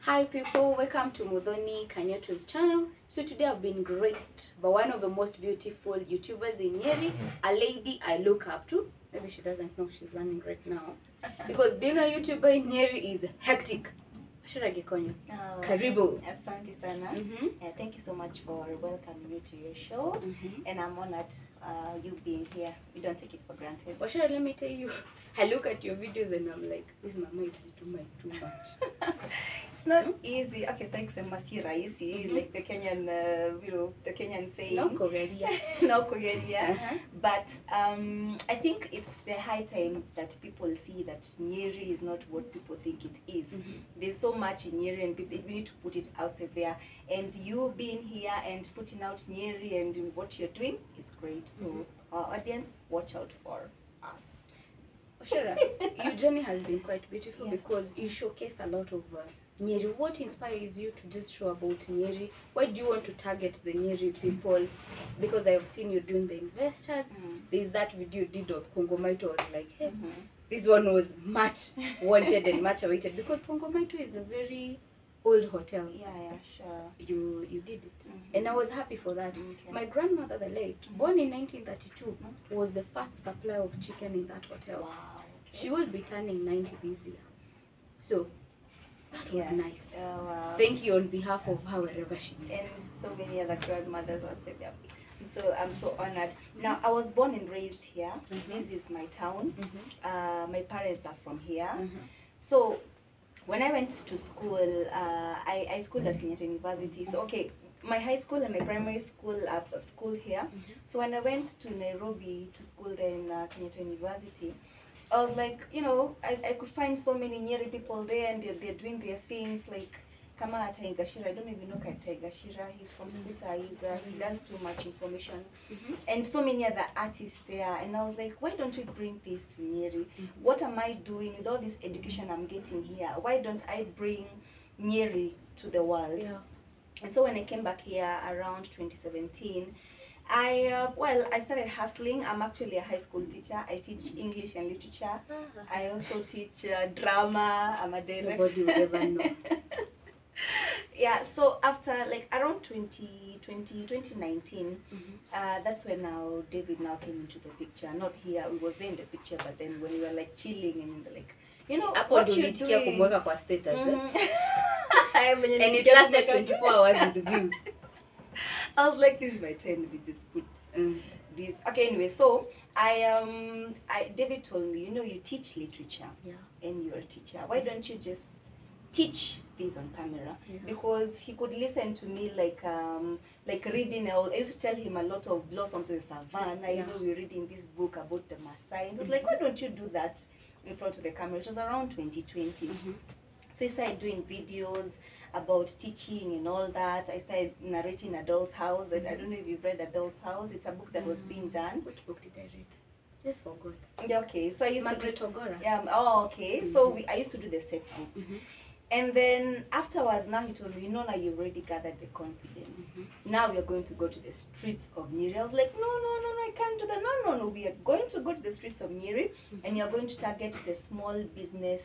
Hi people, welcome to Mudhoni Kanyoto's channel. So today I've been graced by one of the most beautiful YouTubers in Nyeri, a lady I look up to. Maybe she doesn't know she's learning right now. Because being a YouTuber in Nyeri is hectic. Wachera Gikonyo. Karibu. Asante sana. Thank you so much for welcoming me to your show. And I'm honored you being here. We don't take it for granted. Wachera, let me tell you, I look at your videos and I'm like, this mama is too much. It's not easy. Okay, so it's a masira, like the Kenyan, the Kenyan saying. No kogeria. No kogeria. But I think it's the high time that people see that Nyeri is not what people think it is. There's so much in Nyeri and people, we need to put it out there. And you being here and putting out Nyeri and what you're doing is great. So our audience, watch out for us. Wachera, your journey has been quite beautiful because you showcase a lot of Nyeri. What inspires you to just show about Nyeri? Why do you want to target the Nyeri people? Because I have seen you doing the investors. There's that video you did of Kongomaito. I was like, hey, this one was much wanted and much awaited because Kongomaito is a very old hotel. Yeah, sure. You did it. And I was happy for that. My grandmother, the late, born in 1932, was the first supplier of chicken in that hotel. Wow. Okay. She will be turning 90 this year. So that was nice. Oh, wow. Thank you on behalf of her wherever she is. And so many other grandmothers out there. So I'm so honored. Now, I was born and raised here. This is my town. My parents are from here. So when I went to school, I schooled at Kenyan University. So okay, my high school and my primary school are school here. So when I went to Nairobi to school there in Kenyan University, I was like, I could find so many Nyeri people there and they're doing their things like Kama Taigashira. I don't even know Taigashira. He's from Scooter. He does too much information. And so many other artists there. And I was like, why don't we bring this to Nyeri? What am I doing with all this education I'm getting here? Why don't I bring Nyeri to the world? Yeah. And so when I came back here around 2017, I started hustling. I'm actually a high school teacher. I teach English and literature. I also teach drama. I'm a director. Nobody would ever know. Yeah, so after like around 2019, that's when now David now came into the picture. Not here, we was there in the picture, but then when we were like chilling and like, what you're doing. And it lasted 24 hours with the views. I was like, this is my time, we just put this. Okay, anyway, so David told me, you teach literature and you're a teacher. Why don't you just teach this on camera? Because he could listen to me like reading. I used to tell him a lot of Blossoms in Savannah. We're reading this book about the Maasai. He was like, why don't you do that in front of the camera? It was around 2020. So I started doing videos about teaching and all that. I started narrating Adult's House. I don't know if you've read Adult's House. It's a book that was being done. Which book did I read? Just forgot. Yeah, okay. So I used to do Togora. Yeah. Oh, okay. So I used to do the set books. And then afterwards, now he told me, now you've already gathered the confidence. Now we are going to go to the streets of Nyeri. I was like, no, I can't do that. No. We are going to go to the streets of Nyeri, and you're going to target the small business,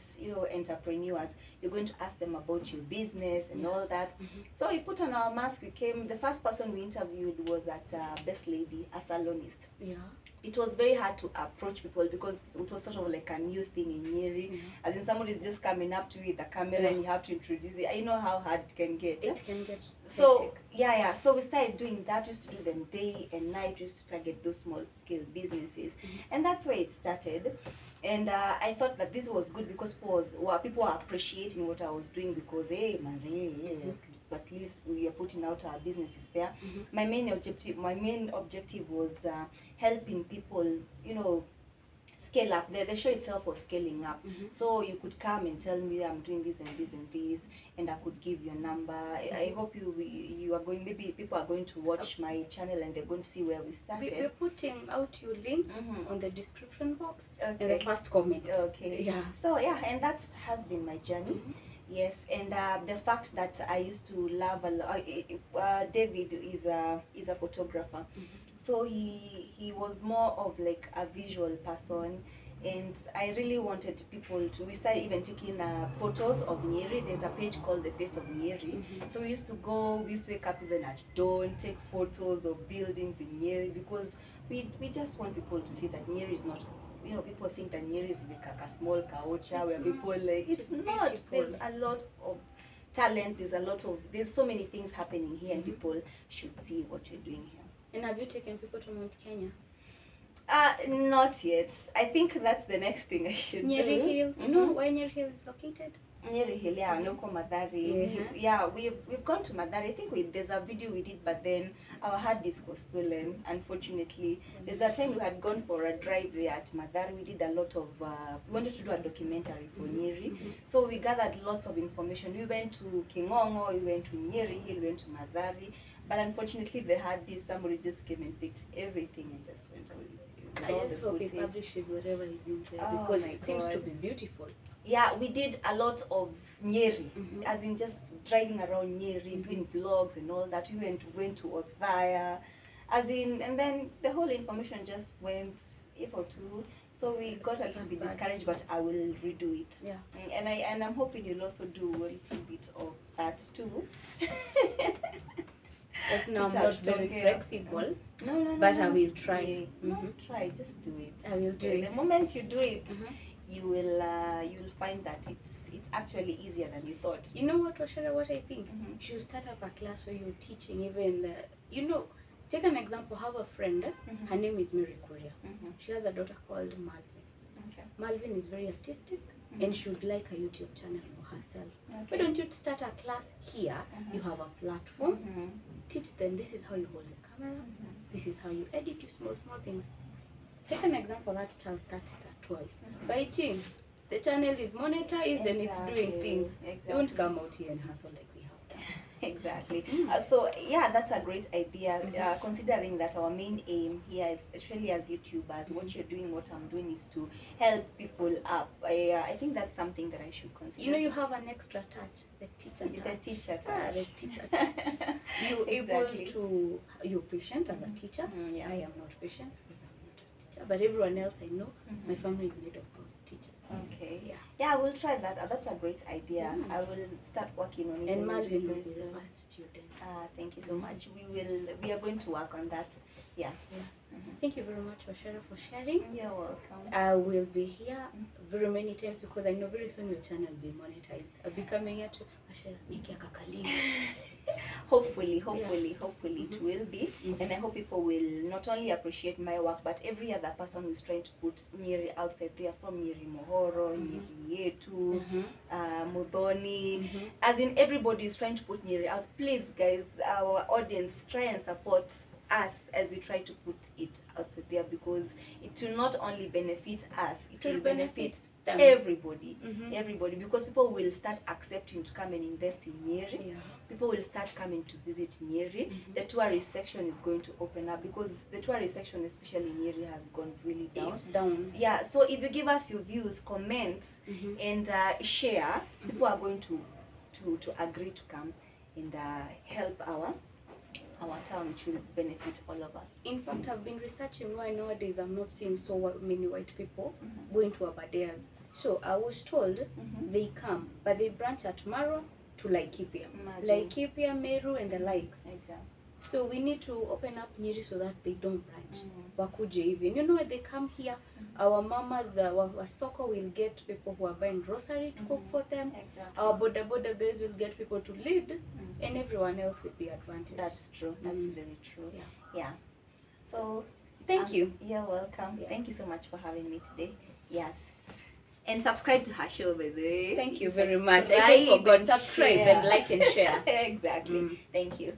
entrepreneurs. You're going to ask them about your business and all that. So we put on our mask. We came. The first person we interviewed was at Best Lady, a salonist. Yeah. It was very hard to approach people because it was sort of like a new thing in Nyeri. As in somebody's just coming up to you with the camera and you have to introduce it. I know how hard it can get. It can get so hectic. So we started doing that. We used to do them day and night. We used to target those small scale businesses. And that's where it started. And I thought that this was good because people were appreciating what I was doing because, hey, at least we are putting out our businesses there. My main objective was helping people, scale up. The show itself was scaling up. So you could come and tell me I'm doing this and this and this, and I could give you a number. I hope you are going, maybe people are going to watch my channel and they're going to see where we started. We're putting out your link on the description box and the first comment. Okay. Yeah. So and that has been my journey. Yes, and the fact that I used to love a lot. David is a photographer, so he was more of like a visual person, And I really wanted people to, we started even taking photos of Nyeri. There's a page called The Face of Nyeri. So we used to go, we used to wake up even at dawn, take photos of buildings in Nyeri, because we just want people to see that Nyeri is not, you know, people think that Nyeri is like a small Kaocha where people like, it's not. There's a lot of talent, there's so many things happening here, and people should see what you're doing here. And have you taken people to Mount Kenya? Not yet. I think that's the next thing I should Nyeri do. Hill. You know where Nyeri Hill is located? Nyeri Hill, yeah, Noko Madari. We've gone to Madari. I think there's a video we did, but then our hard disk was stolen, unfortunately. There's a time we had gone for a drive there at Madari. We did a lot of, we wanted to do a documentary for Nyeri. So we gathered lots of information. We went to Kingongo, we went to Nyeri Hill, we went to Madari. But unfortunately, the hard disk, somebody just came and picked everything and just went away. I just hope he publishes whatever is in there, because it seems to be beautiful. Yeah, we did a lot of Nyeri, as in just driving around Nyeri, doing vlogs and all that. We went to Othaya, as in, and then the whole information just went for two. So we got a little bit discouraged, but I will redo it. Yeah. And I'm hoping you'll also do a little bit of that too. Like, no, I'm not very flexible. No. But I will try. No, try, just do it. I will do it. The moment you do it, you will you'll find that it's actually easier than you thought. You know what, Wachera, what I think? You should start up a class where you're teaching even, you know, take an example, have a friend, her name is Mary Korea. She has a daughter called Malvin. Malvin is very artistic and she would like a YouTube channel for herself. Why don't you start a class here? You have a platform. Teach them, this is how you hold the camera. This is how you edit your small things. Take an example, that child started at 12. By 18, the channel is monetized and it's doing things. They won't come out here and hustle like we have done. Exactly. So yeah, that's a great idea. Considering that our main aim here is, especially as YouTubers, what you're doing, what I'm doing, is to help people up. I think that's something that I should consider. You know, you have an extra touch, the teacher touch. The teacher touch. The teacher touch. You're able to, you're patient as a teacher. I am not patient because I'm not a teacher. But everyone else I know, my family is made of good teachers. Okay. Yeah, we'll try that. That's a great idea. I will start working on it. And Malvin will be the first student. Thank you so much. We are going to work on that. Yeah. Thank you very much, Wachera, for sharing. You're welcome. I will be here very many times because I know very soon your channel will be monetized. I'll be coming here to Wachera, Nikia Kakali. Hopefully it will be. And I hope people will not only appreciate my work, but every other person who's trying to put Nyeri outside there, from Nyeri Mohoro, Nyeri Yetu, Mudhoni, as in everybody is trying to put Nyeri out. Please guys, our audience, try and support us as we try to put it outside there, because it will not only benefit us, it will benefit everybody. Everybody, because people will start accepting to come and invest in Nyeri. People will start coming to visit Nyeri. The tourist section is going to open up, because the tourist section, especially in Nyeri, has gone really down. It's down. Yeah, so if you give us your views, comments, and share, people are going to agree to come and help our town, which will benefit all of us. In fact, I've been researching why nowadays I'm not seeing so many white people going to Abadeas. So I was told they come, but they branch at Maro to Laikipia. Laikipia, Meru, and the likes. Exactly. So we need to open up Nyeri so that they don't branch. Wakuje even. You know, when they come here, our mamas, our soko will get people who are buying grocery to cook for them. Our border base will get people to lead, and everyone else will be advantaged. That's true. That's very true. Yeah. So thank you. You're welcome. Thank you so much for having me today. Yes. And subscribe to her show, by the way. Thank you very much. I forgot, subscribe and like and share. Exactly. Thank you.